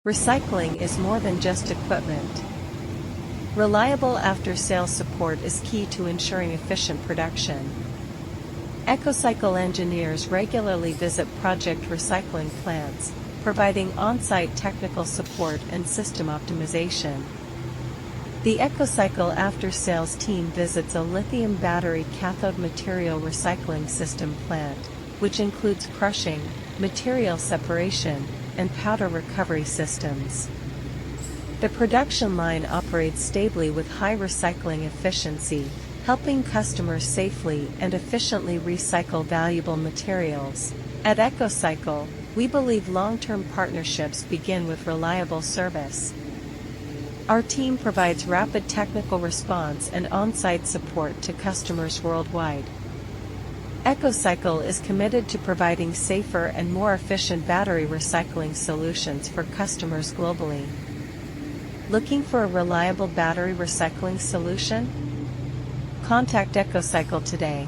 Recycling is more than just equipment. Reliable after-sales support is key to ensuring efficient production. Ecocycle engineers regularly visit project recycling plants, providing on-site technical support and system optimization. The Ecocycle after-sales team visits a lithium battery cathode material recycling system plant, which includes crushing, material separation, and powder recovery systems. The production line operates stably with high recycling efficiency, helping customers safely and efficiently recycle valuable materials. At Ecocycle, we believe long-term partnerships begin with reliable service. Our team provides rapid technical response and on-site support to customers worldwide. Ecocycle is committed to providing safer and more efficient battery recycling solutions for customers globally. Looking for a reliable battery recycling solution? Contact Ecocycle today.